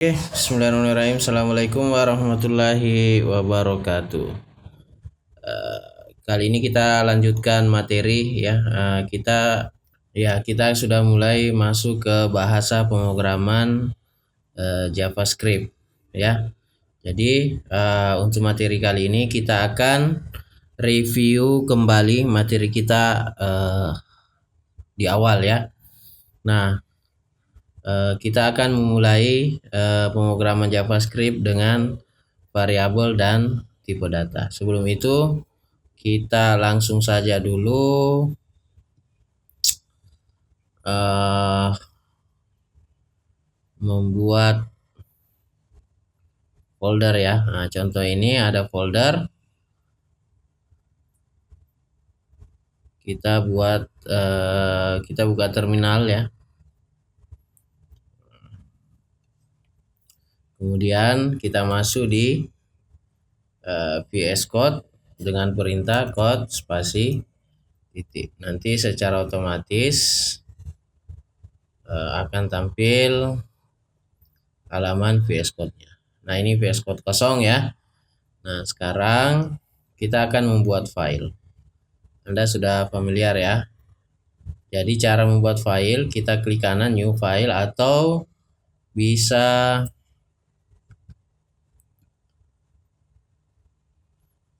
Oke, bismillahirrahmanirrahim. Assalamualaikum warahmatullahi wabarakatuh. Kali ini kita lanjutkan materi ya. Kita sudah mulai masuk ke bahasa pemrograman JavaScript ya. Jadi untuk materi kali ini kita akan review kembali materi kita di awal ya. Nah, kita akan memulai pemrograman JavaScript dengan variabel dan tipe data. Sebelum itu, kita langsung saja dulu membuat folder ya. Nah, contoh ini ada folder. Kita buka terminal ya. Kemudian kita masuk di VS Code dengan perintah code spasi titik. Nanti secara otomatis akan tampil halaman VS Code-nya. Nah, ini VS Code kosong ya. Nah, sekarang kita akan membuat file. Anda sudah familiar ya. Jadi cara membuat file, kita klik kanan new file atau bisa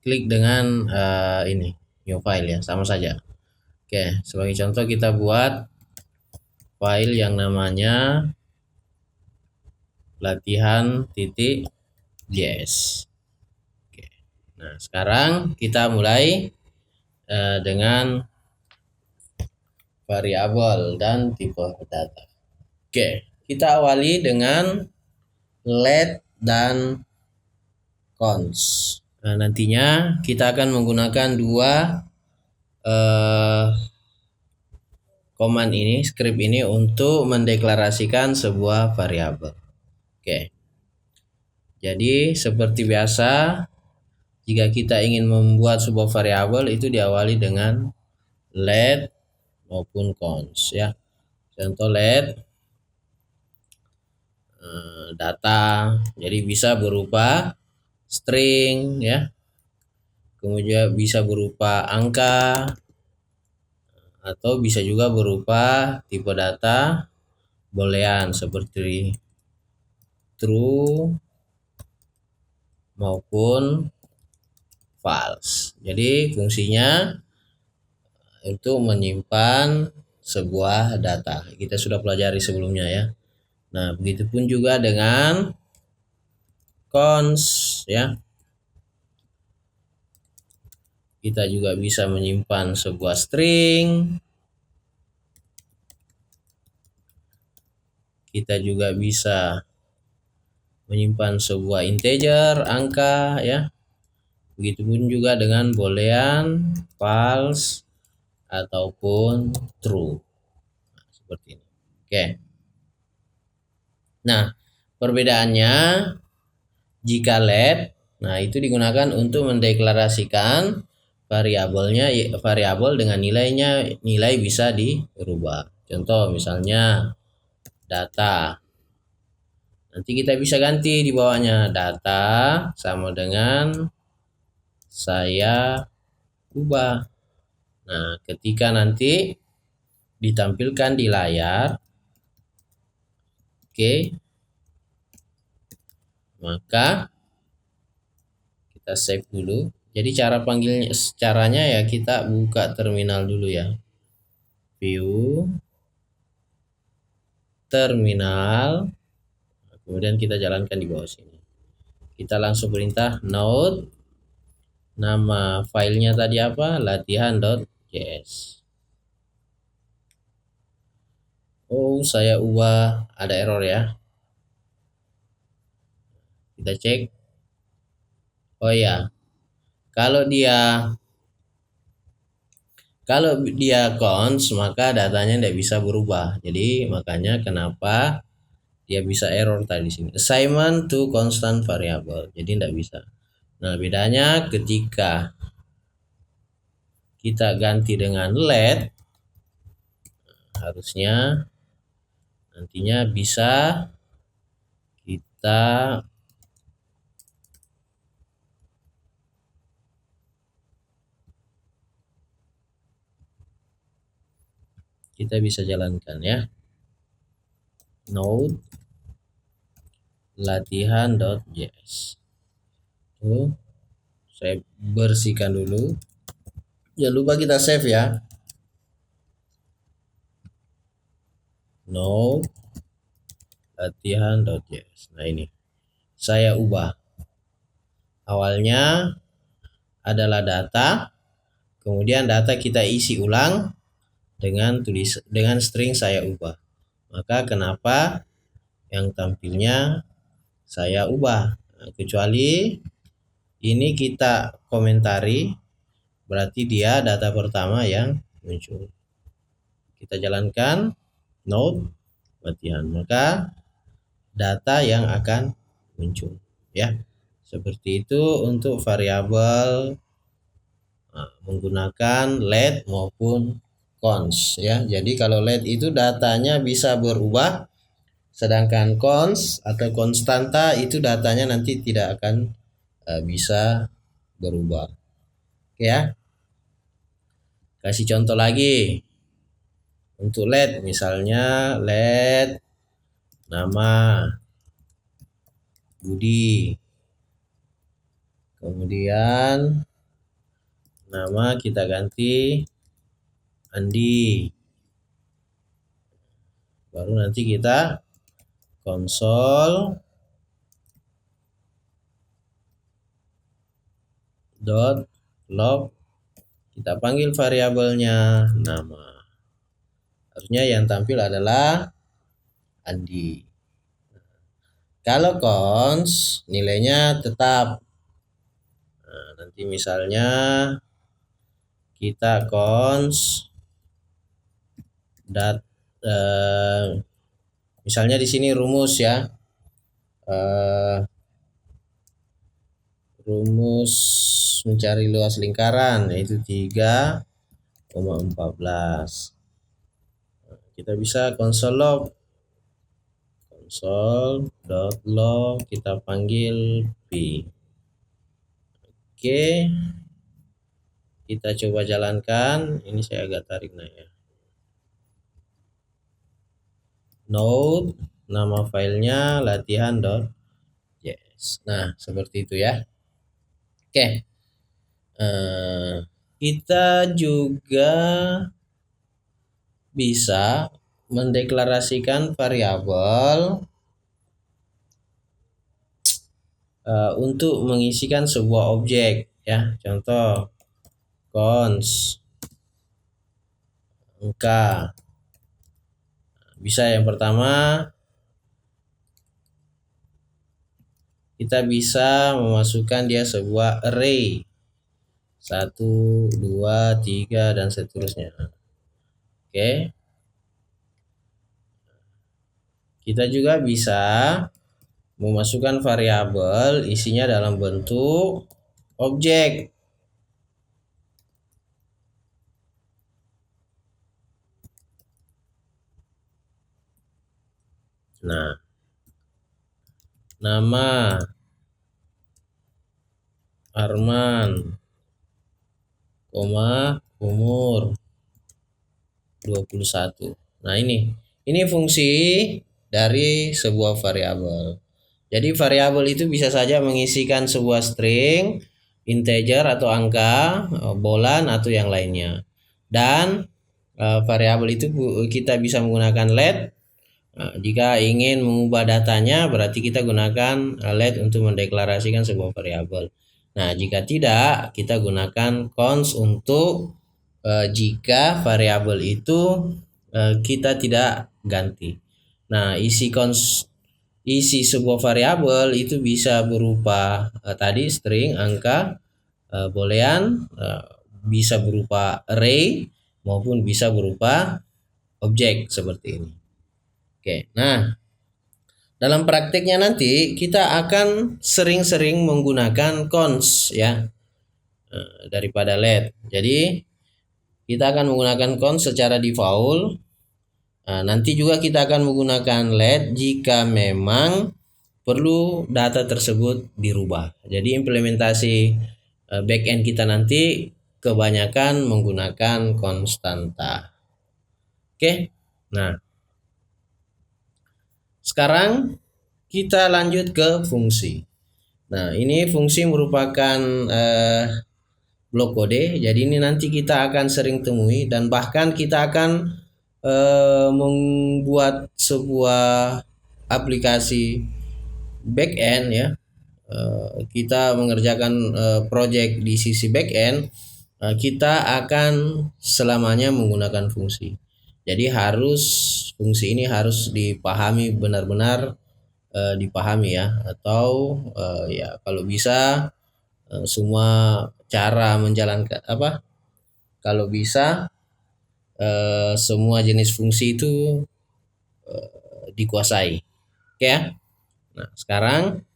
klik dengan ini new file ya, sama saja. Oke, sebagai contoh kita buat file yang namanya latihan.js. Oke. Nah, sekarang kita mulai dengan variabel dan tipe data. Oke, kita awali dengan let dan cons. Nah, nantinya kita akan menggunakan dua command ini, script ini untuk mendeklarasikan sebuah variabel. Oke. Jadi seperti biasa, jika kita ingin membuat sebuah variabel itu diawali dengan let maupun cons ya. Contoh let data, jadi bisa berupa string ya, kemudian bisa berupa angka, atau bisa juga berupa tipe data boolean seperti true maupun false. Jadi fungsinya untuk menyimpan sebuah data. Kita sudah pelajari sebelumnya ya. Nah, begitupun juga dengan cons ya. Kita juga bisa menyimpan sebuah string. Kita juga bisa menyimpan sebuah integer, angka ya. Begitupun juga dengan boolean, false ataupun true. Nah, seperti ini. Oke. Nah, perbedaannya jika let, nah itu digunakan untuk mendeklarasikan variabel dengan nilai bisa dirubah. Contoh misalnya data. Nanti kita bisa ganti di bawahnya data sama dengan saya ubah. Nah, ketika nanti ditampilkan di layar, oke, maka kita save dulu. Jadi caranya ya kita buka terminal dulu ya. View terminal. Kemudian kita jalankan di bawah sini. Kita langsung perintah node. Nama filenya tadi apa? Latihan.js. Oh, saya ubah, ada error ya. Kita cek. Oh ya, kalau dia cons maka datanya tidak bisa berubah. Jadi makanya kenapa dia bisa error tadi di sini. Assignment to constant variable. Jadi tidak bisa. Nah, bedanya ketika kita ganti dengan let, harusnya nantinya bisa kita bisa jalankan ya. Node latihan.js. Tuh, saya bersihkan dulu. Jangan lupa kita save ya. Node latihan.js. Nah ini saya ubah. Awalnya adalah data, kemudian data kita isi ulang dengan string saya ubah. Maka kenapa yang tampilnya saya ubah? Nah, kecuali ini kita komentari, berarti dia data pertama yang muncul. Kita jalankan node latihan, maka data yang akan muncul ya. Seperti itu untuk variabel menggunakan let maupun cons ya. Jadi kalau let itu datanya bisa berubah, sedangkan cons atau konstanta itu datanya nanti tidak akan bisa berubah. Oke ya. Kasih contoh lagi. Untuk let misalnya let nama Budi. Kemudian nama kita ganti Andi. Baru nanti kita konsol .log, kita panggil variabelnya nama. Harusnya yang tampil adalah Andi. Kalau cons nilainya tetap. Nah, nanti misalnya kita cons misalnya di sini rumus ya. Rumus mencari luas lingkaran yaitu 3,14. Kita bisa console.log kita panggil p. Oke, kita coba jalankan. Ini saya agak tarik naik ya. Node nama filenya latihan.js. Nah seperti itu ya. Oke, kita juga bisa mendeklarasikan variabel untuk mengisikan sebuah objek ya. Contoh cons angka. Bisa yang pertama kita bisa memasukkan dia sebuah array 1, 2, 3 dan seterusnya. Oke. Kita juga bisa memasukkan variabel isinya dalam bentuk objek. Nah, nama Arman, umur 21. Nah, ini fungsi dari sebuah variabel. Jadi variabel itu bisa saja mengisikan sebuah string, integer atau angka, bolan atau yang lainnya. Dan variabel itu kita bisa menggunakan let. Jika ingin mengubah datanya berarti kita gunakan let untuk mendeklarasikan sebuah variabel. Nah, jika tidak kita gunakan cons untuk jika variabel itu kita tidak ganti. Nah, isi sebuah variabel itu bisa berupa tadi string, angka, boolean, bisa berupa array maupun bisa berupa objek seperti ini. Oke, nah dalam prakteknya nanti kita akan sering-sering menggunakan cons ya daripada let. Jadi kita akan menggunakan cons secara default. Nanti juga kita akan menggunakan let jika memang perlu data tersebut dirubah. Jadi implementasi backend kita nanti kebanyakan menggunakan konstanta. Oke. Nah, sekarang kita lanjut ke fungsi. Nah, ini fungsi merupakan blok kode. Jadi ini nanti kita akan sering temui dan bahkan kita akan membuat sebuah aplikasi backend ya. Kita mengerjakan project di sisi backend, kita akan selamanya menggunakan fungsi. Jadi fungsi ini harus dipahami benar-benar, dipahami ya, atau ya kalau bisa semua cara menjalankan kalau bisa semua jenis fungsi itu dikuasai. Oke ya. Nah, sekarang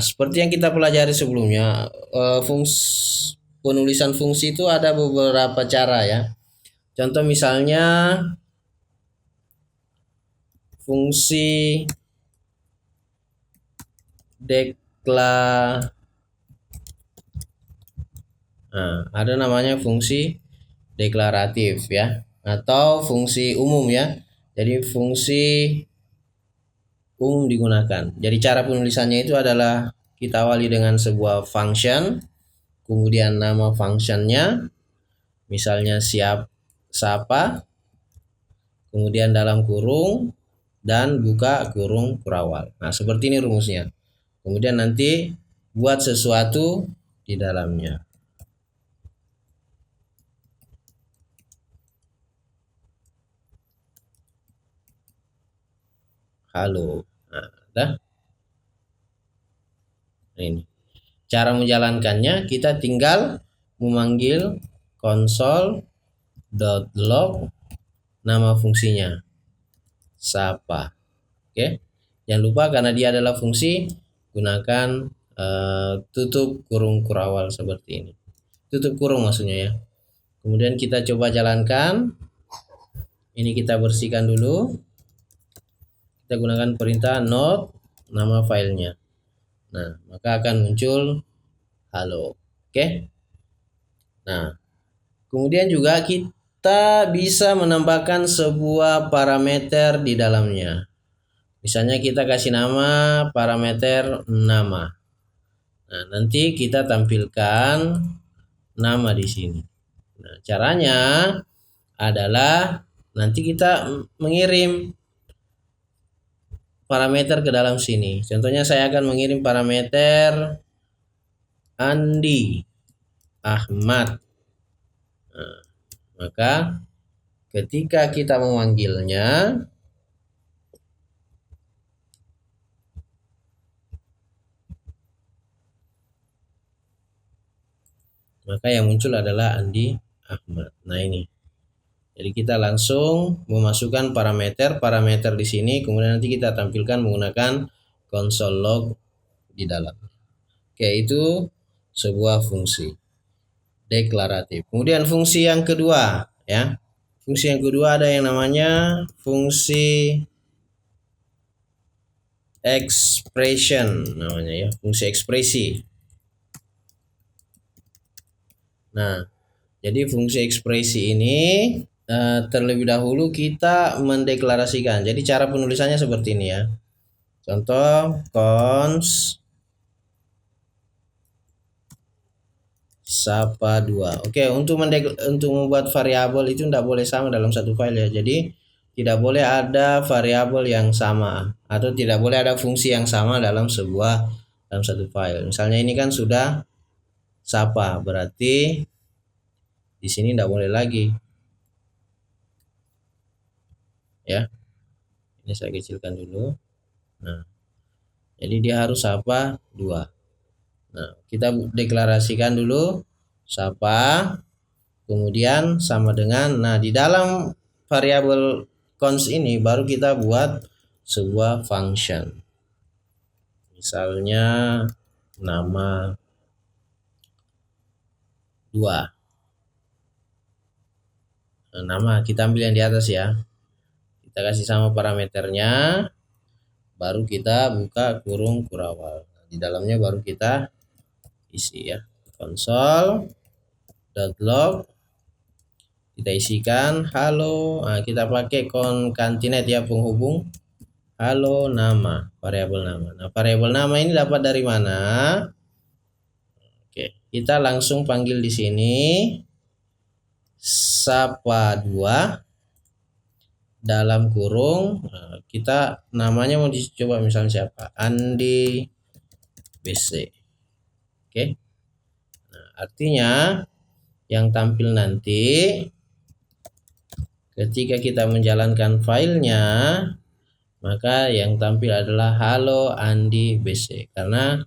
seperti yang kita pelajari sebelumnya, penulisan fungsi itu ada beberapa cara ya. Contoh misalnya fungsi ada namanya fungsi deklaratif ya, atau fungsi umum ya. Jadi fungsi umum digunakan. Jadi cara penulisannya itu adalah kita awali dengan sebuah function, kemudian nama functionnya, misalnya siapa, kemudian dalam kurung dan buka kurung kurawal. Nah, seperti ini rumusnya. Kemudian nanti buat sesuatu di dalamnya. Halo. Nah, dah. Ini. Cara menjalankannya kita tinggal memanggil console.log nama fungsinya Sapa. Oke. Jangan lupa karena dia adalah fungsi, gunakan tutup kurung kurawal seperti ini. Tutup kurung maksudnya ya. Kemudian kita coba jalankan. Ini kita bersihkan dulu. Kita gunakan perintah node nama filenya. Nah, maka akan muncul halo. Oke. Nah, kemudian juga kita bisa menambahkan sebuah parameter di dalamnya. Misalnya kita kasih nama parameter nama. Nah, nanti kita tampilkan nama di sini. Nah, caranya adalah nanti kita mengirim parameter ke dalam sini. Contohnya saya akan mengirim parameter Andi Ahmad. Nah, maka ketika kita memanggilnya, maka yang muncul adalah Andi Ahmad. Nah, ini. Jadi kita langsung memasukkan parameter di sini, kemudian nanti kita tampilkan menggunakan console log di dalam. Oke, itu sebuah fungsi deklaratif. Kemudian fungsi yang kedua ya. Fungsi yang kedua ada yang namanya fungsi expression namanya ya, fungsi ekspresi. Nah, jadi fungsi ekspresi ini terlebih dahulu kita mendeklarasikan. Jadi cara penulisannya seperti ini ya. Contoh cons Sapa 2. Oke, untuk membuat variabel itu tidak boleh sama dalam satu file ya. Jadi tidak boleh ada variabel yang sama atau tidak boleh ada fungsi yang sama dalam satu file. Misalnya ini kan sudah Sapa, berarti di sini tidak boleh lagi. Ya. Ini saya kecilkan dulu. Nah, jadi dia harus Sapa 2. Nah, kita deklarasikan dulu Sapa, kemudian sama dengan, nah di dalam variabel cons ini baru kita buat sebuah function. Misalnya nama 2. Nah, nama kita ambil yang di atas ya. Kita kasih sama parameternya, baru kita buka kurung kurawal. Di dalamnya baru kita isi ya. Console.log kita isikan halo. Nah, kita pakai concatenate ya, penghubung halo nama, variabel nama. Nah, variabel nama ini dapat dari mana? Oke, kita langsung panggil di sini sapa2 dalam kurung. Nah, kita namanya mau dicoba misalnya siapa? Andi BC. Oke. Nah, artinya yang tampil nanti ketika kita menjalankan filenya, maka yang tampil adalah halo Andi BC, karena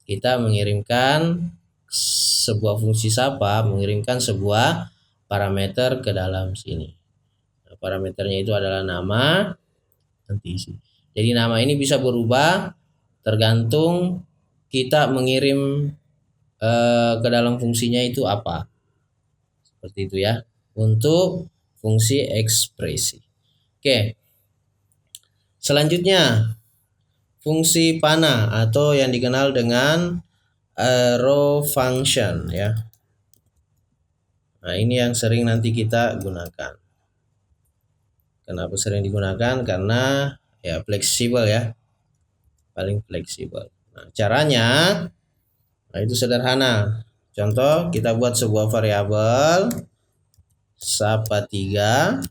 kita mengirimkan sebuah fungsi sapa, mengirimkan sebuah parameter ke dalam sini. Nah, parameternya itu adalah nama, nanti isi. Jadi nama ini bisa berubah tergantung kita mengirim ke dalam fungsinya itu apa. Seperti itu ya, untuk fungsi ekspresi. Oke. Selanjutnya, fungsi panah atau yang dikenal dengan arrow function ya. Nah, ini yang sering nanti kita gunakan. Kenapa sering digunakan? Karena ya fleksibel ya. Paling fleksibel. Nah, caranya itu sederhana. Contoh, kita buat sebuah variabel sapa3.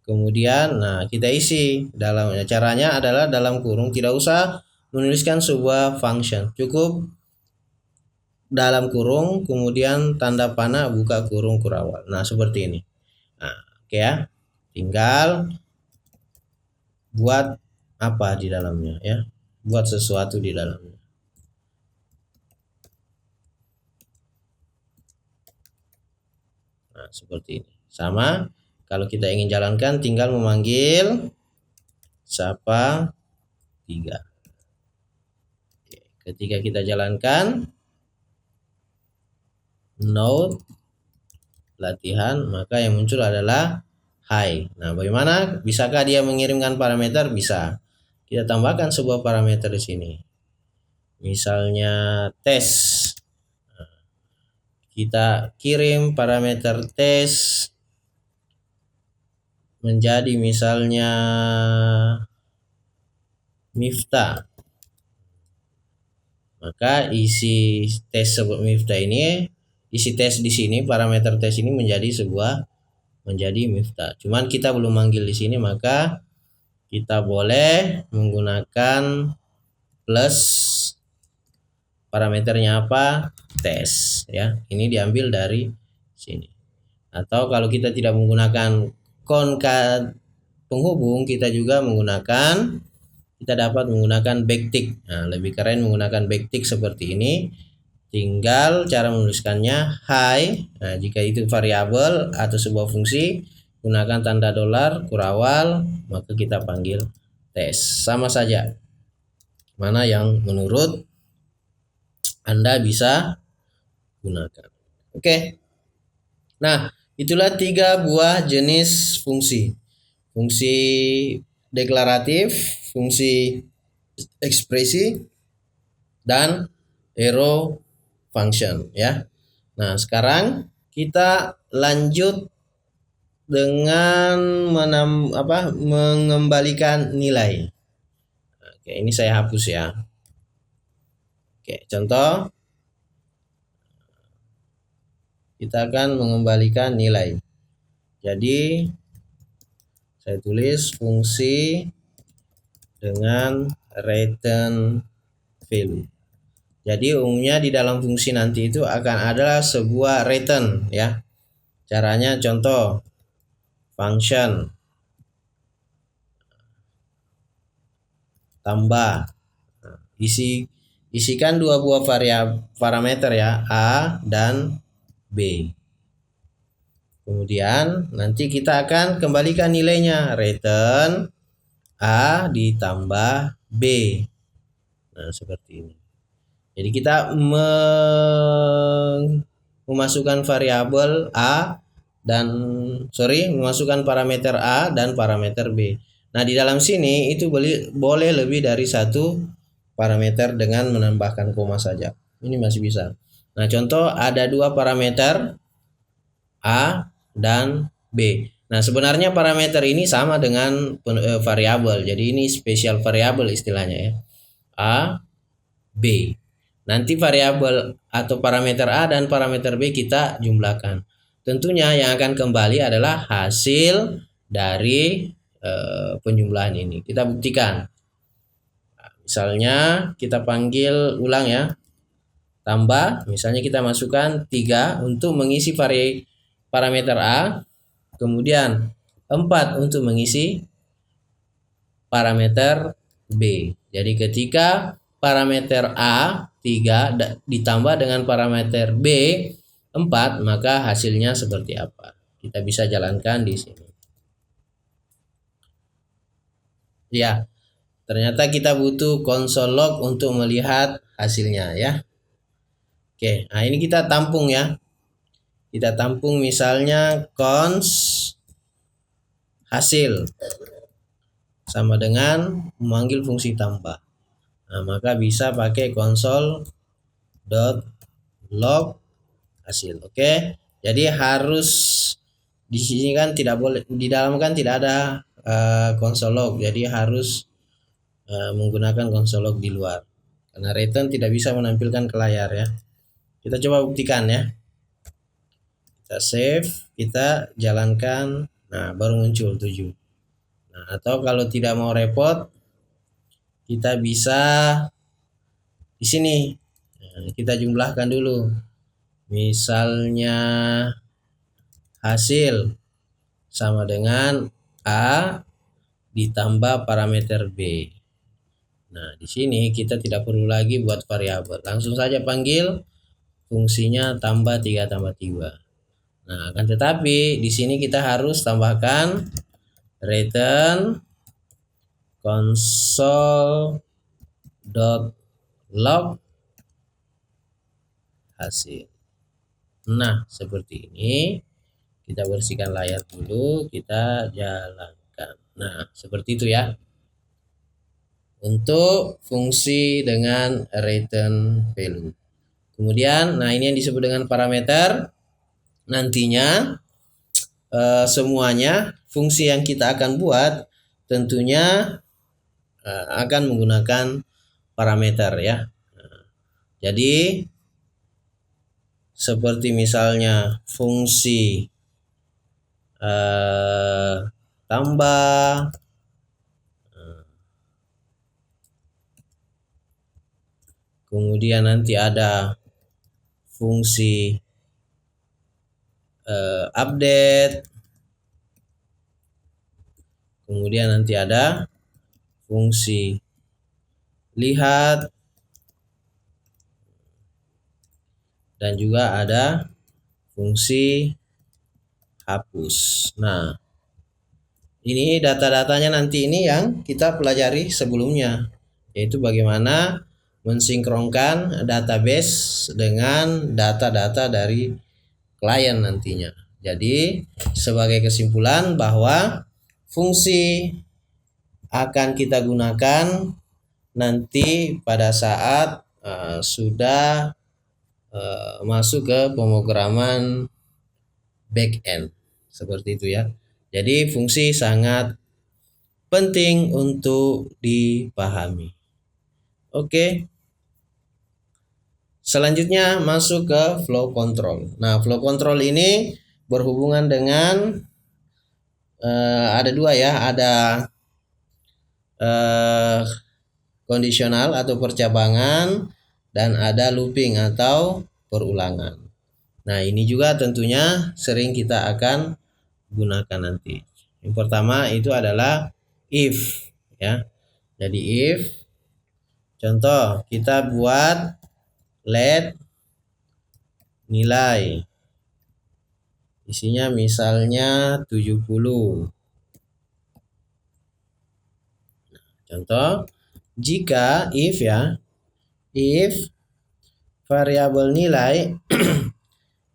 Kemudian kita isi dalamnya. Caranya adalah dalam kurung, tidak usah menuliskan sebuah function. Cukup dalam kurung, kemudian tanda panah, buka kurung kurawal. Nah, seperti ini. Nah, oke ya. Tinggal buat apa di dalamnya ya. Buat sesuatu di dalamnya. Nah, seperti ini. Sama, kalau kita ingin jalankan tinggal memanggil sapa3. Ketika kita jalankan node latihan, maka yang muncul adalah hi. Nah, bagaimana? Bisakah dia mengirimkan parameter? Bisa. Kita tambahkan sebuah parameter di sini. Misalnya tes. Nah, kita kirim parameter tes menjadi misalnya Miftah. Maka isi tes sebut Miftah ini, isi tes di sini, parameter tes ini menjadi Miftah. Cuman kita belum manggil di sini, maka kita boleh menggunakan plus parameternya apa? Tes ya. Ini diambil dari sini. Atau kalau kita tidak menggunakan concat penghubung, kita juga kita dapat menggunakan backtick. Nah, lebih keren menggunakan backtick seperti ini. Tinggal cara menuliskannya hi. Nah, jika itu variabel atau sebuah fungsi, gunakan tanda dolar kurawal, maka kita panggil tes. Sama saja. Mana yang menurut Anda bisa gunakan. Oke. Nah, itulah 3 buah jenis fungsi. Fungsi deklaratif, fungsi ekspresi, dan arrow function ya. Nah, sekarang kita lanjut dengan mengembalikan nilai. Oke, ini saya hapus ya. Oke, contoh kita akan mengembalikan nilai. Jadi saya tulis fungsi dengan return value. Jadi umumnya di dalam fungsi nanti itu akan ada sebuah return ya. Caranya contoh function tambah. Isikan 2 buah parameter ya, A dan B. Kemudian nanti kita akan kembalikan nilainya, return A ditambah B. Nah, seperti ini. Jadi kita memasukkan variabel A memasukkan parameter A dan parameter B. Nah, di dalam sini itu boleh lebih dari satu parameter dengan menambahkan koma saja. Ini masih bisa. Nah, contoh ada dua parameter A dan B. Nah, sebenarnya parameter ini sama dengan variabel. Jadi ini spesial variabel istilahnya ya. A, B. Nanti variabel atau parameter A dan parameter B kita jumlahkan. Tentunya yang akan kembali adalah hasil dari penjumlahan ini. Kita buktikan. Misalnya kita panggil ulang ya. Tambah, misalnya kita masukkan 3 untuk mengisi parameter A, kemudian 4 untuk mengisi parameter B. Jadi ketika parameter A 3 ditambah dengan parameter B 4, maka hasilnya seperti apa? Kita bisa jalankan di sini. Ya, ternyata kita butuh console log untuk melihat hasilnya ya. Oke, nah ini kita tampung ya. Kita tampung misalnya cons hasil sama dengan memanggil fungsi tambah. Nah, maka bisa pakai console.log hasil. Oke. Jadi harus di sini kan tidak boleh, di dalam kan tidak ada console log. Jadi harus menggunakan console log di luar. Karena return tidak bisa menampilkan ke layar ya. Kita coba buktikan ya. Kita save, kita jalankan. Nah, baru muncul 7. Nah, atau kalau tidak mau repot, kita bisa di sini. Nah, kita jumlahkan dulu. Misalnya hasil sama dengan A ditambah parameter B. Nah, di sini kita tidak perlu lagi buat variabel. Langsung saja panggil fungsinya tambah 3 tambah 3. Nah, akan tetapi di sini kita harus tambahkan return console.log hasil. Nah, seperti ini. Kita bersihkan layar dulu, kita jalankan. Nah, seperti itu ya. Untuk fungsi dengan return value. Kemudian, nah ini yang disebut dengan parameter. Nantinya semuanya fungsi yang kita akan buat tentunya akan menggunakan parameter ya. Jadi seperti misalnya fungsi tambah, kemudian nanti ada fungsi update, kemudian nanti ada fungsi lihat, dan juga ada fungsi hapus. Nah, ini data-datanya nanti ini yang kita pelajari sebelumnya, yaitu bagaimana mensinkronkan database dengan data-data dari klien nantinya. Jadi sebagai kesimpulan bahwa fungsi akan kita gunakan nanti pada saat sudah masuk ke pemrograman backend seperti itu ya. Jadi fungsi sangat penting untuk dipahami. Oke. Selanjutnya masuk ke flow control. Nah, flow control ini berhubungan dengan ada dua ya, ada kondisional atau percabangan dan ada looping atau perulangan. Nah, ini juga tentunya sering kita akan gunakan nanti. Yang pertama itu adalah if ya. Jadi if contoh kita buat let nilai isinya misalnya 70. Contoh jika if ya, if variabel nilai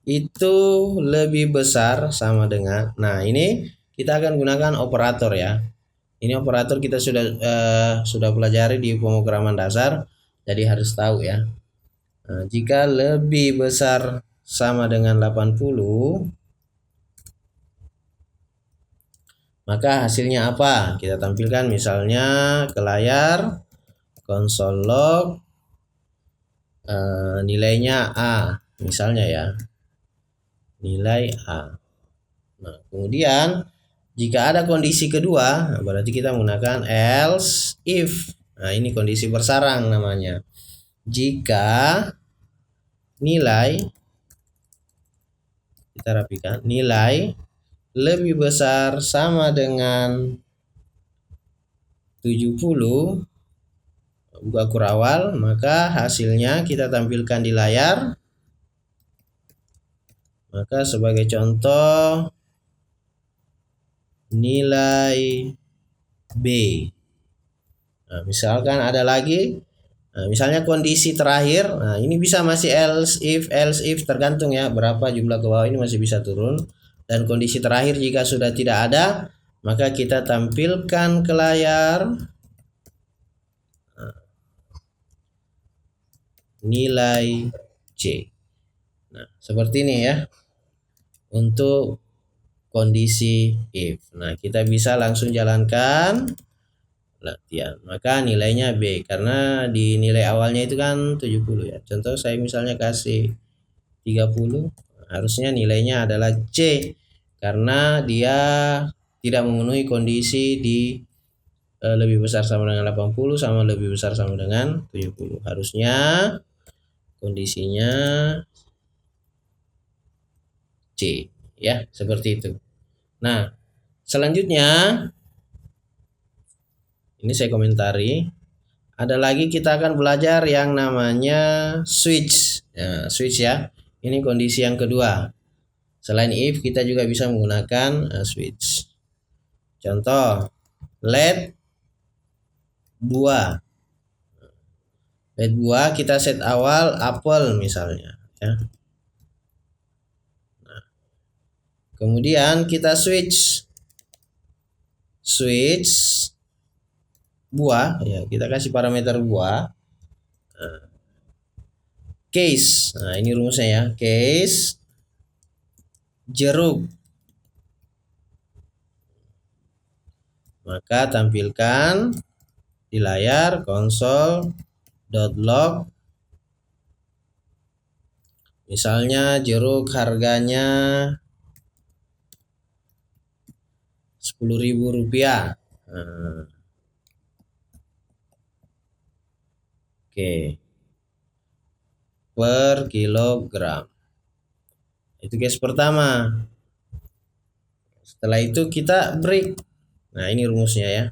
itu lebih besar sama dengan, nah ini kita akan gunakan operator ya. Ini operator kita sudah pelajari di pemrograman dasar, jadi harus tahu ya. Nah, jika lebih besar sama dengan 80, maka hasilnya apa? Kita tampilkan misalnya ke layar console log, nilainya A misalnya ya, nilai A. Nah, kemudian jika ada kondisi kedua, berarti kita menggunakan else if. Nah, ini kondisi bersarang namanya. Jika nilai, kita rapikan, nilai lebih besar sama dengan 70, buka kurawal, maka hasilnya kita tampilkan di layar. Maka sebagai contoh, nilai B. Nah, misalkan ada lagi, misalnya kondisi terakhir, nah ini bisa masih else if tergantung ya berapa jumlah ke bawah, ini masih bisa turun. Dan kondisi terakhir jika sudah tidak ada, maka kita tampilkan ke layar nilai C. Nah, seperti ini ya untuk kondisi if. Nah, kita bisa langsung jalankan latihan. Maka nilainya B karena di nilai awalnya itu kan 70 ya. Contoh saya misalnya kasih 30, harusnya nilainya adalah C karena dia tidak memenuhi kondisi di lebih besar sama dengan 80 sama lebih besar sama dengan 70. Harusnya kondisinya C ya, seperti itu. Nah, selanjutnya ini saya komentari, ada lagi kita akan belajar yang namanya switch. Nah, switch ya. Ini kondisi yang kedua. Selain if kita juga bisa menggunakan switch. Contoh, let buah. Let buah kita set awal apel misalnya ya. Nah, kemudian kita switch buah ya, kita kasih parameter buah. Nah, case. Nah, ini rumusnya ya. Case jeruk. Maka tampilkan di layar console.log, misalnya jeruk harganya Rp10.000. Nah, oke, per kilogram. Itu case pertama. Setelah itu kita break. Nah, ini rumusnya ya.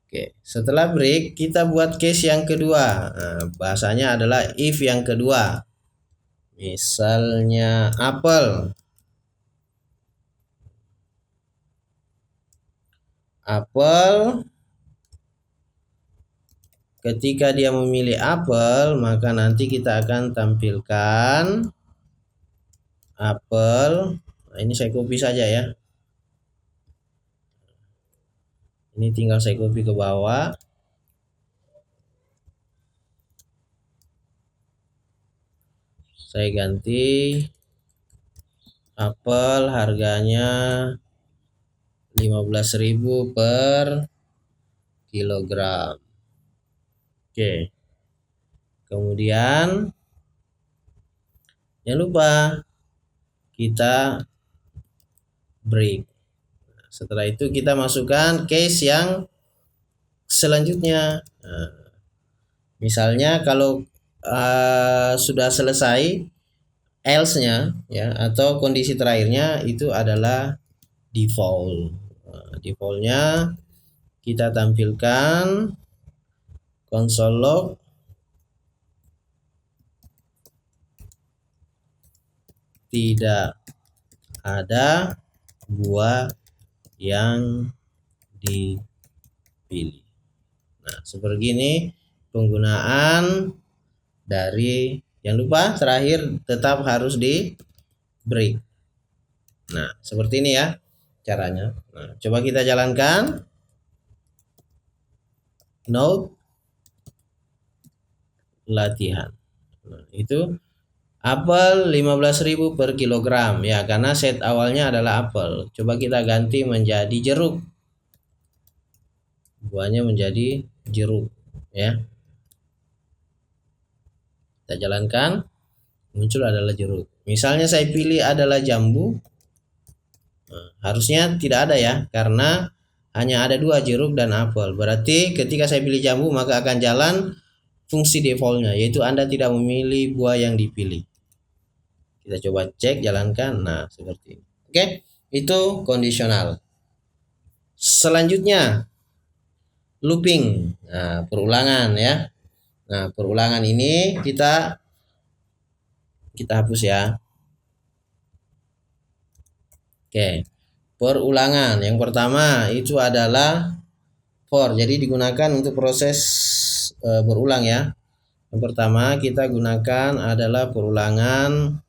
Oke, setelah break kita buat case yang kedua. Nah, bahasanya adalah if yang kedua. Misalnya apel. Apel, ketika dia memilih apel, maka nanti kita akan tampilkan apel. Nah, ini saya copy saja ya. Ini tinggal saya copy ke bawah. Saya ganti apel harganya 15.000 per kilogram. Oke. Kemudian jangan lupa kita break. Setelah itu kita masukkan case yang selanjutnya. Nah, misalnya kalau sudah selesai else-nya ya, atau kondisi terakhirnya itu adalah default. Nah, defaultnya kita tampilkan console log tidak ada buah yang dipilih. Nah, seperti ini penggunaan dari, jangan lupa terakhir tetap harus di break. Nah, seperti ini ya caranya. Nah, coba kita jalankan. note latihan. Nah, itu apel 15.000 per kilogram ya, karena set awalnya adalah apel. Coba kita ganti menjadi jeruk. Buahnya menjadi jeruk ya. Kita jalankan, muncul adalah jeruk. Misalnya saya pilih adalah jambu. Nah, harusnya tidak ada ya, karena hanya ada 2, jeruk dan apel. Berarti ketika saya pilih jambu maka akan jalan fungsi defaultnya, yaitu Anda tidak memilih buah yang dipilih. Kita coba cek, jalankan. Nah, seperti ini. Oke, itu kondisional. Selanjutnya looping. Nah, perulangan ya. Nah, perulangan ini kita hapus ya. Oke. Perulangan yang pertama itu adalah for. Jadi digunakan untuk proses berulang ya. Yang pertama kita gunakan adalah perulangan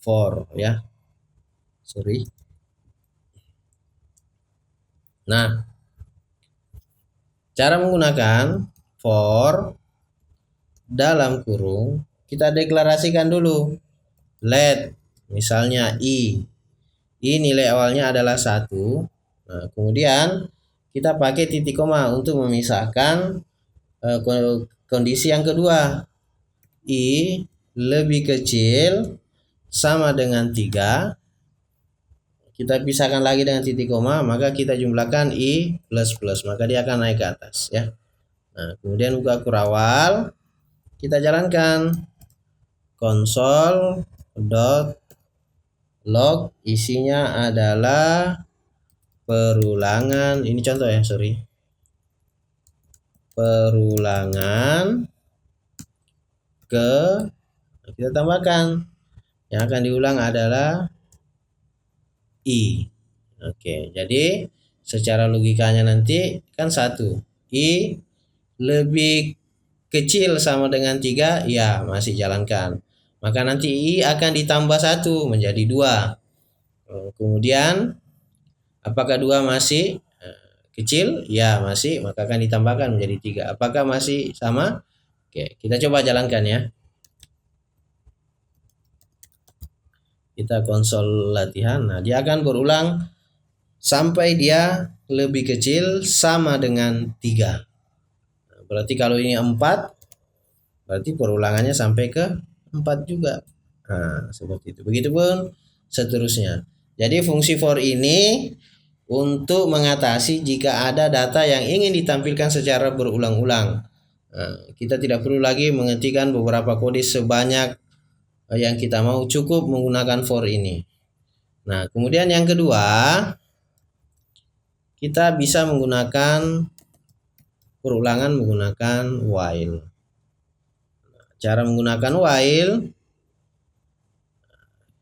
for ya. Sorry. Nah, cara menggunakan for dalam kurung kita deklarasikan dulu let, misalnya i nilai awalnya adalah 1. Nah, kemudian kita pakai titik koma untuk memisahkan kondisi yang kedua, i lebih kecil sama dengan 3. Kita pisahkan lagi dengan titik koma, maka kita jumlahkan i plus plus, maka dia akan naik ke atas ya. Nah, kemudian buka kurawal, kita jalankan console.log, isinya adalah perulangan. Ini contoh ya, sorry. Perulangan ke, kita tambahkan yang akan diulang adalah i. Oke, jadi secara logikanya nanti kan 1, i lebih kecil sama dengan 3, ya masih jalankan. Maka nanti i akan ditambah 1 menjadi 2. Kemudian apakah 2 masih kecil? Ya masih, maka akan ditambahkan menjadi 3. Apakah masih sama? Oke, kita coba jalankan ya. Kita konsol latihan. Nah, dia akan berulang sampai dia lebih kecil sama dengan 3. Nah, berarti kalau ini 4, berarti perulangannya sampai ke 4 juga. Nah, seperti itu. Begitupun seterusnya. Jadi fungsi for ini untuk mengatasi jika ada data yang ingin ditampilkan secara berulang-ulang. Nah, kita tidak perlu lagi mengetikkan beberapa kode sebanyak yang kita mau, cukup menggunakan for ini. Nah, kemudian yang kedua, kita bisa menggunakan perulangan menggunakan while. Cara menggunakan while,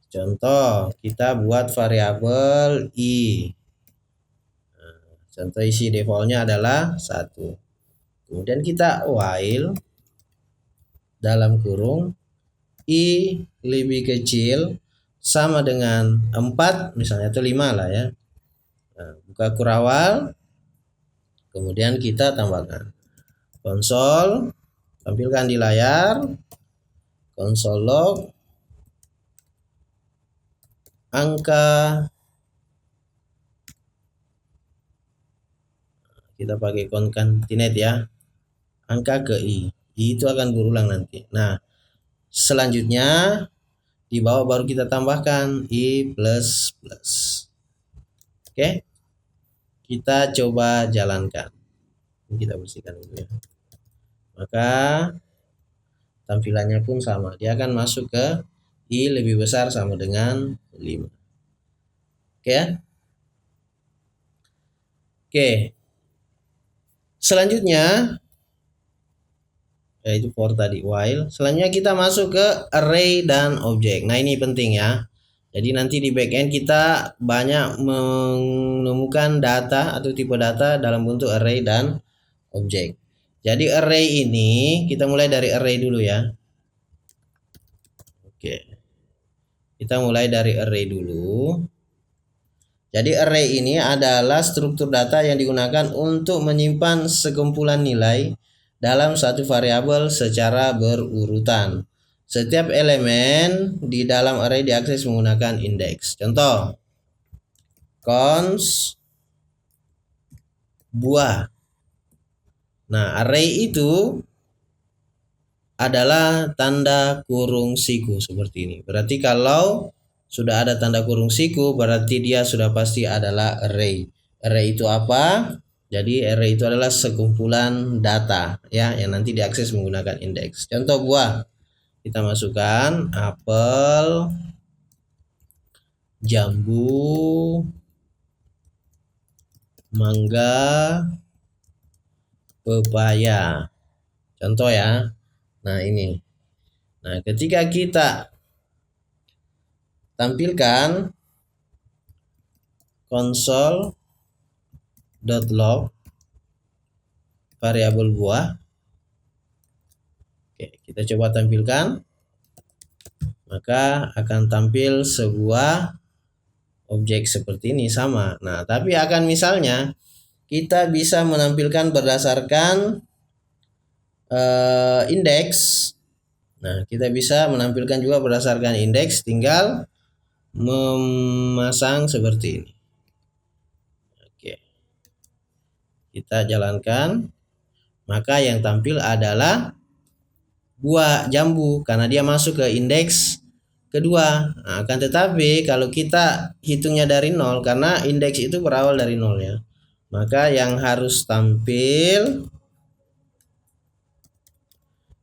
contoh kita buat variabel i. Contoh isi defaultnya adalah 1. Kemudian kita while dalam kurung i lebih kecil sama dengan 4 misalnya, atau 5 lah ya. Nah, buka kurawal, kemudian kita tambahkan konsol, tampilkan di layar console log angka, kita pakai concatenate ya, angka ke i itu akan berulang nanti. Nah, selanjutnya di bawah baru kita tambahkan i plus plus. Oke, kita coba jalankan. Kita bersihkan dulu ya. Maka tampilannya pun sama, dia akan masuk ke i lebih besar sama dengan 5. Oke ya. Oke, selanjutnya yaitu for tadi while. Selanjutnya kita masuk ke array dan objek. Nah, ini penting ya. Jadi nanti di backend kita banyak menemukan data atau tipe data dalam bentuk array dan objek. Jadi array ini kita mulai dari array dulu ya. Oke, kita mulai dari array dulu. Jadi array ini adalah struktur data yang digunakan untuk menyimpan sekumpulan nilai dalam satu variabel secara berurutan. Setiap elemen di dalam array diakses menggunakan indeks. Contoh, cons buah. Nah, array itu adalah tanda kurung siku seperti ini. Berarti kalau sudah ada tanda kurung siku, berarti dia sudah pasti adalah array. Array itu apa? Jadi array itu adalah sekumpulan data ya yang nanti diakses menggunakan indeks. Contoh buah, kita masukkan apel, jambu, mangga, pepaya. Contoh ya. Nah, ini. Nah, ketika kita tampilkan console.log variabel buah. Oke, kita coba tampilkan. Maka akan tampil sebuah objek seperti ini sama. Nah, tapi akan misalnya kita bisa menampilkan berdasarkan indeks. Nah, kita bisa menampilkan juga berdasarkan indeks, tinggal memasang seperti ini. Oke. Kita jalankan. Maka yang tampil adalah buah jambu karena dia masuk ke indeks kedua. Nah, akan tetapi kalau kita hitungnya dari nol, karena indeks itu berawal dari nol ya, maka yang harus tampil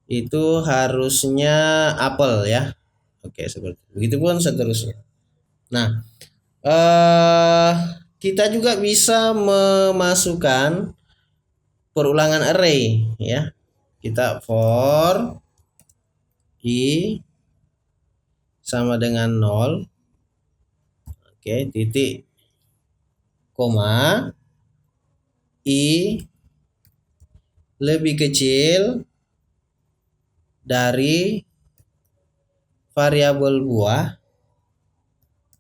itu harusnya apel ya. Oke, seperti begitupun seterusnya. Nah, kita juga bisa memasukkan perulangan array ya. Kita for i sama dengan 0. Oke, titik koma i lebih kecil dari variabel buah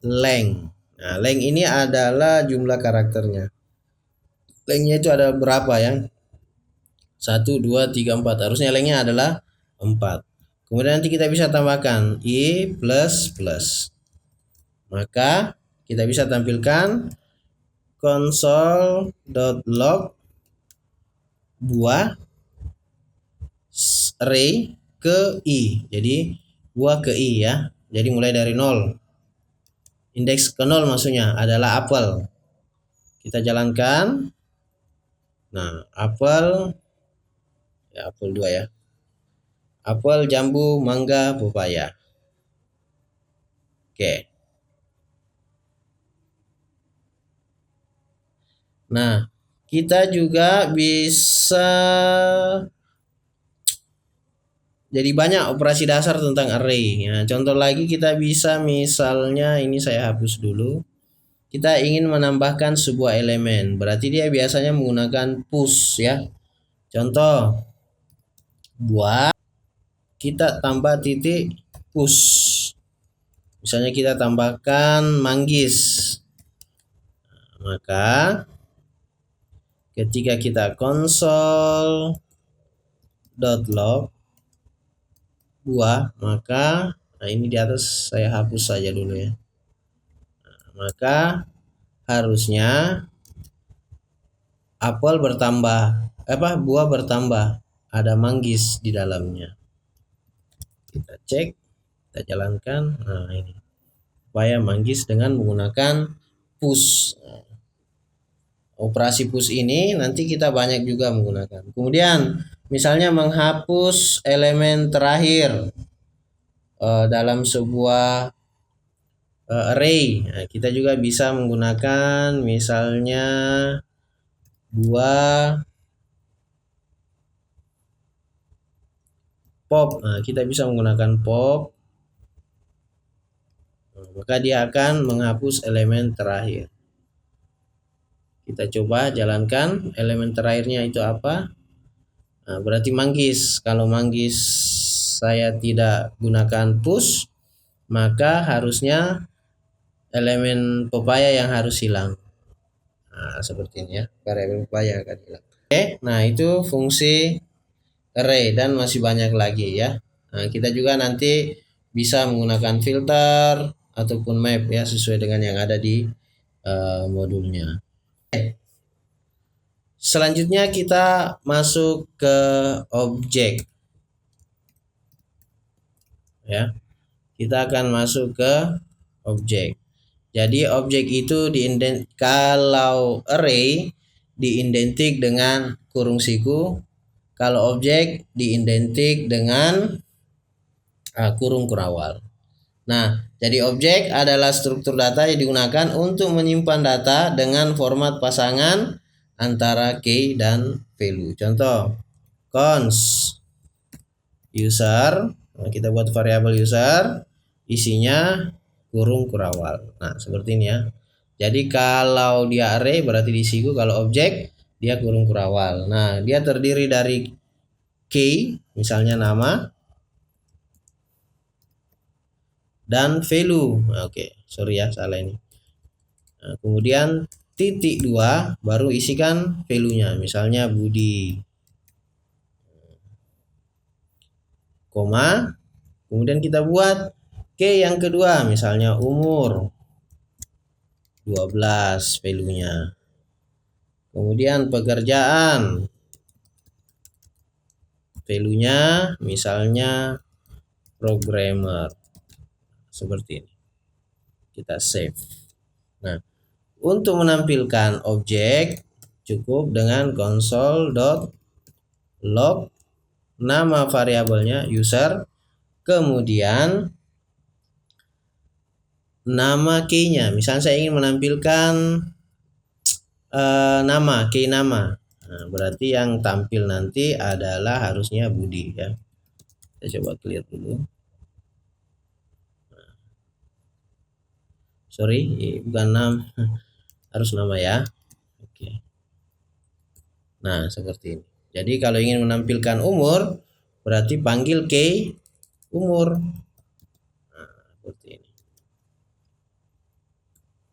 length. Nah, length ini adalah jumlah karakternya. Lengthnya itu ada berapa ya? 1, 2, 3, 4. Harusnya lengthnya adalah 4. Kemudian nanti kita bisa tambahkan i plus plus. Maka kita bisa tampilkan console.log buah array ke i. Jadi buah ke i ya. Jadi mulai dari 0. Indeks ke 0 maksudnya adalah apel. Kita jalankan. Nah, apel ya, apel 2 ya. Apel, jambu, mangga, pepaya. Oke. Nah, kita juga bisa jadi banyak operasi dasar tentang array. Nah, contoh lagi kita bisa misalnya ini saya hapus dulu. Kita ingin menambahkan sebuah elemen. Berarti dia biasanya menggunakan push ya. Contoh buat kita tambah titik push. Misalnya kita tambahkan manggis. Maka ketika kita console.log buah, maka nah ini di atas saya hapus saja dulu ya. Nah, maka harusnya apel bertambah, buah bertambah, ada manggis di dalamnya. Kita cek, kita jalankan. Nah, ini supaya manggis dengan menggunakan push. Nah, operasi push ini nanti kita banyak juga menggunakan. Kemudian misalnya menghapus elemen terakhir dalam sebuah array. Nah, kita juga bisa menggunakan misalnya buah pop. Nah, kita bisa menggunakan pop. Nah, maka dia akan menghapus elemen terakhir. Kita coba jalankan elemen terakhirnya itu apa? Nah, berarti manggis. Kalau manggis saya tidak gunakan push, maka harusnya elemen pepaya yang harus hilang. Nah, seperti ini ya, variabel pepaya akan hilang. Oke, nah itu fungsi array dan masih banyak lagi ya. Nah, kita juga nanti bisa menggunakan filter ataupun map ya sesuai dengan yang ada di modulnya. Selanjutnya kita masuk ke objek ya. Kita akan masuk ke objek. Jadi objek itu kalau array diindentik dengan kurung siku, kalau objek diindentik dengan kurung kurawal. Nah, jadi objek adalah struktur data yang digunakan untuk menyimpan data dengan format pasangan antara key dan value. Contoh, cons user, nah, kita buat variabel user, isinya kurung kurawal. Nah, seperti ini ya. Jadi kalau dia array berarti di siku, kalau objek dia kurung kurawal. Nah, dia terdiri dari key, misalnya nama, dan value. Oke, sorry ya, salah ini. Nah, kemudian titik 2 baru isikan value-nya, misalnya Budi, koma, kemudian kita buat key yang kedua, misalnya umur 12 value-nya. Kemudian pekerjaan, value-nya misalnya programmer. Seperti ini. Kita save. Nah, untuk menampilkan objek cukup dengan console.log nama variabelnya user, kemudian nama key-nya. Misalnya saya ingin menampilkan nama, key nama. Nah, berarti yang tampil nanti adalah harusnya Budi ya. Kita coba clear dulu. Sorry, bukan nama, harus nama ya. Oke. Nah, seperti ini. Jadi kalau ingin menampilkan umur, berarti panggil key umur. Nah, seperti ini.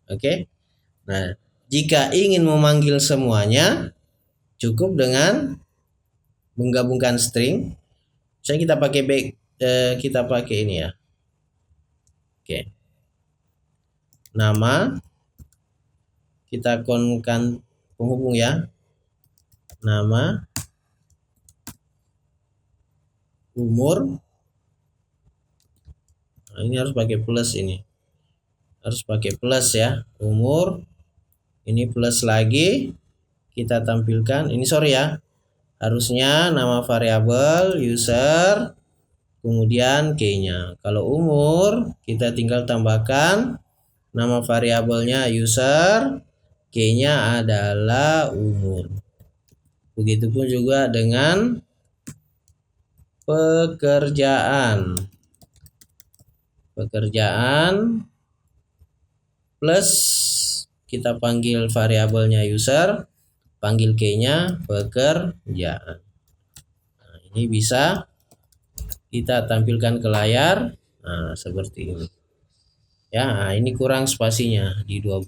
Oke. Nah, jika ingin memanggil semuanya, cukup dengan menggabungkan string. Misalnya kita pakai ini ya. Oke. Nama, kita konkan penghubung ya. Nama, umur. Nah, ini harus pakai plus ini. Harus pakai plus ya. Umur. Ini plus lagi. Kita tampilkan. Ini sorry ya. Harusnya nama variabel user. Kemudian key-nya. Kalau umur, kita tinggal tambahkan nama variabelnya user, key-nya adalah umur. Begitupun juga dengan pekerjaan. Pekerjaan plus kita panggil variabelnya user, panggil key-nya pekerjaan. Nah, ini bisa kita tampilkan ke layar. Nah, seperti ini. Ya, nah ini kurang spasinya di 12.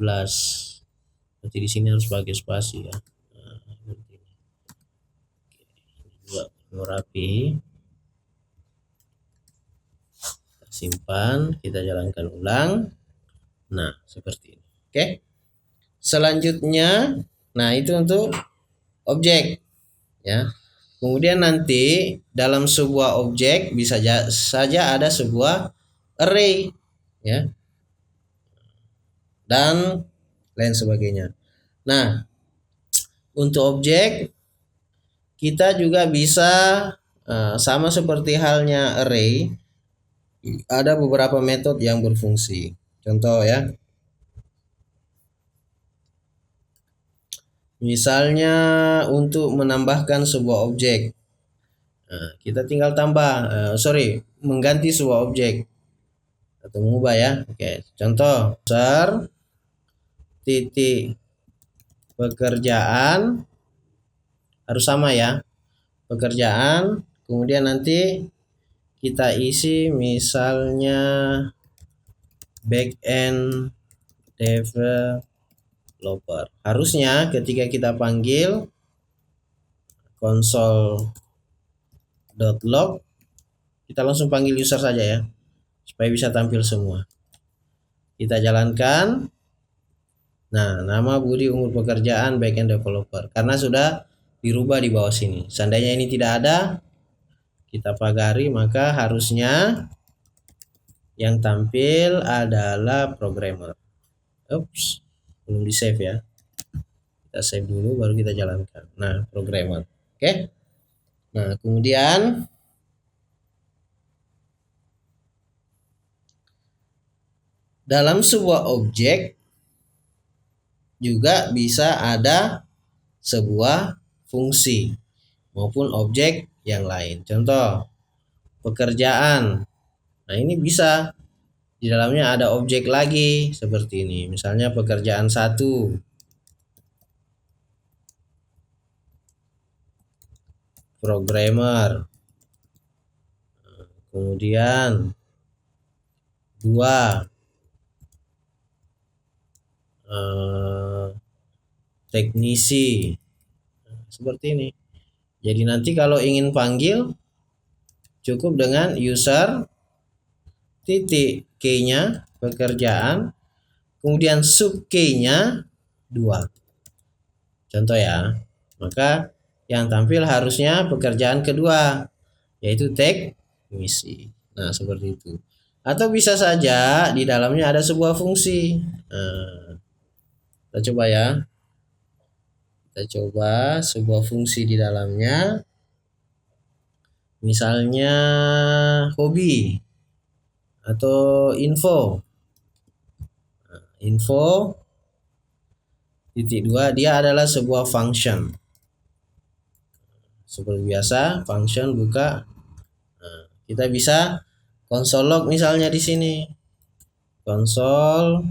Berarti di sini harus pakai spasi ya. Nah, seperti ini. Oke, ini juga rapi. Kita simpan, kita jalankan ulang. Nah, seperti ini. Oke. Selanjutnya, nah itu untuk objek ya. Kemudian nanti dalam sebuah objek bisa saja ada sebuah array ya. Dan lain sebagainya. Nah, untuk objek kita juga bisa sama seperti halnya array, ada beberapa metode yang berfungsi. Contoh ya. Misalnya untuk menambahkan sebuah objek. Nah, kita tinggal mengganti sebuah objek atau mengubah ya. Oke, contoh user titik pekerjaan harus sama ya, pekerjaan, kemudian nanti kita isi misalnya backend developer. Harusnya ketika kita panggil console.log, kita langsung panggil user saja ya, supaya bisa tampil semua. Kita jalankan. Nah, nama, Budi, umur pekerjaan, backend developer. Karena sudah dirubah di bawah sini. Seandainya ini tidak ada, kita pagari, maka harusnya yang tampil adalah programmer. Ups, belum di save ya. Kita save dulu baru kita jalankan. Nah, programmer. Oke. Nah, kemudian dalam sebuah objek juga bisa ada sebuah fungsi maupun objek yang lain. Contoh, pekerjaan. Nah, ini bisa di dalamnya ada objek lagi seperti ini. Misalnya pekerjaan 1. Programmer. Kemudian 2. Teknisi. Seperti ini. Jadi nanti kalau ingin panggil cukup dengan user titik key-nya pekerjaan, kemudian sub key-nya 2. Contoh ya. Maka yang tampil harusnya pekerjaan kedua, yaitu teknisi. Nah, seperti itu. Atau bisa saja di dalamnya ada sebuah fungsi. Nah, kita coba ya. Kita coba sebuah fungsi di dalamnya. Misalnya hobi atau info. Nah, info titik 2, dia adalah sebuah function. Seperti biasa, function buka. Nah, kita bisa console log misalnya di sini. Console.log.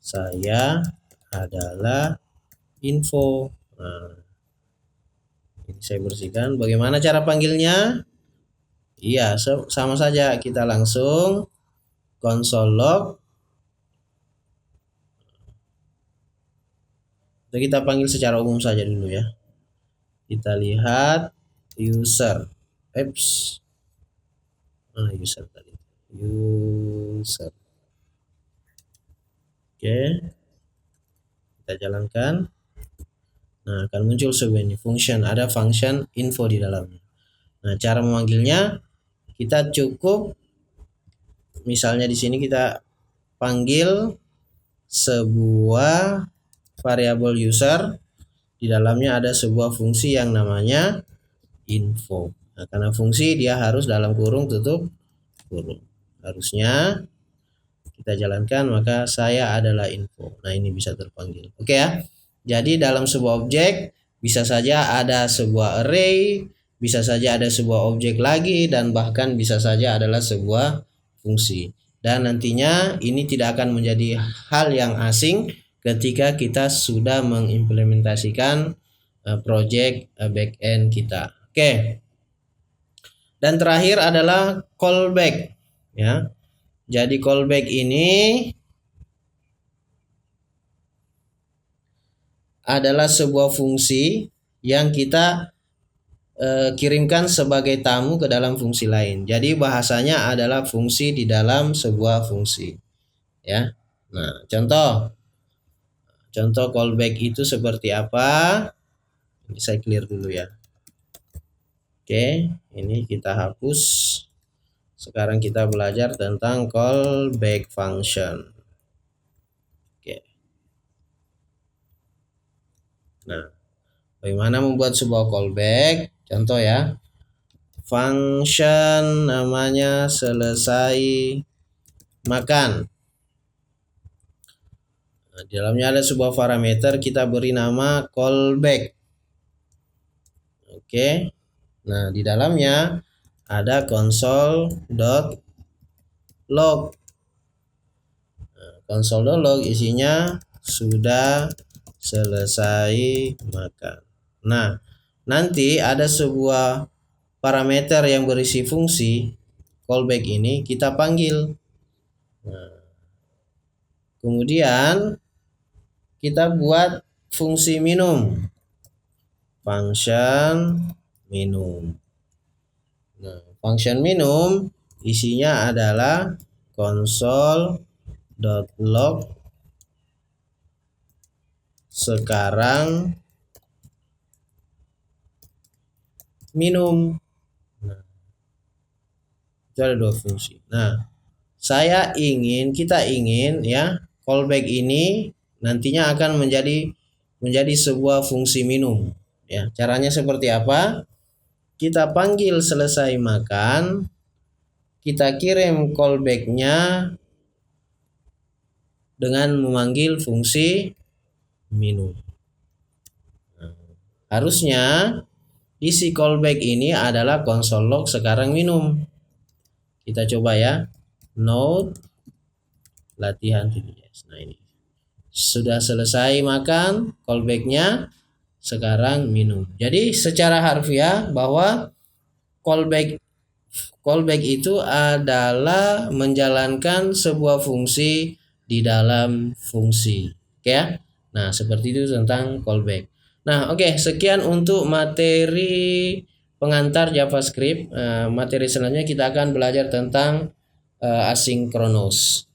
Saya adalah info. Nah, ini saya bersihkan. Bagaimana cara panggilnya? Iya, sama saja. Kita langsung console log. Kita panggil secara umum saja dulu ya. Kita lihat user. User tadi. User. Oke. Kita jalankan. Nah, akan muncul sebuah ini function. Ada function info di dalamnya. Nah, cara memanggilnya kita cukup misalnya di sini kita panggil sebuah variabel user, di dalamnya ada sebuah fungsi yang namanya info. Nah, karena fungsi dia harus dalam kurung tutup kurung. Harusnya kita jalankan, maka saya adalah info. Nah, ini bisa terpanggil. Oke ya. Jadi dalam sebuah objek bisa saja ada sebuah array, bisa saja ada sebuah objek lagi, dan bahkan bisa saja adalah sebuah fungsi. Dan nantinya ini tidak akan menjadi hal yang asing ketika kita sudah mengimplementasikan project backend kita. Oke. Dan terakhir adalah callback ya. Jadi callback ini adalah sebuah fungsi yang kita kirimkan sebagai tamu ke dalam fungsi lain. Jadi bahasanya adalah fungsi di dalam sebuah fungsi ya. Nah, contoh callback itu seperti apa? Ini saya clear dulu ya. Oke, ini kita hapus. Sekarang kita belajar tentang callback function. Oke. Nah, bagaimana membuat sebuah callback? Contoh ya. Function namanya selesai makan. Nah, di dalamnya ada sebuah parameter, kita beri nama callback. Oke. Nah, di dalamnya ada console.log. Nah, console.log isinya sudah selesai makan. Nah, nanti ada sebuah parameter yang berisi fungsi callback ini kita panggil. Nah, kemudian kita buat fungsi minum, function minum. Nah, function minum isinya adalah console.log sekarang minum. Nah, itu ada dua fungsi. Nah, kita ingin ya callback ini nantinya akan menjadi sebuah fungsi minum. Ya, caranya seperti apa? Kita panggil selesai makan, kita kirim callback-nya dengan memanggil fungsi minum. Nah, harusnya isi callback ini adalah console log sekarang minum. Kita coba ya. Node latihan TDS. Nah, ini sudah selesai makan, callback-nya sekarang minum. Jadi secara harfiah bahwa callback itu adalah menjalankan sebuah fungsi di dalam fungsi. Oke ya. Nah, seperti itu tentang callback. Nah, oke, sekian untuk materi pengantar JavaScript. Materi selanjutnya kita akan belajar tentang asinkronus.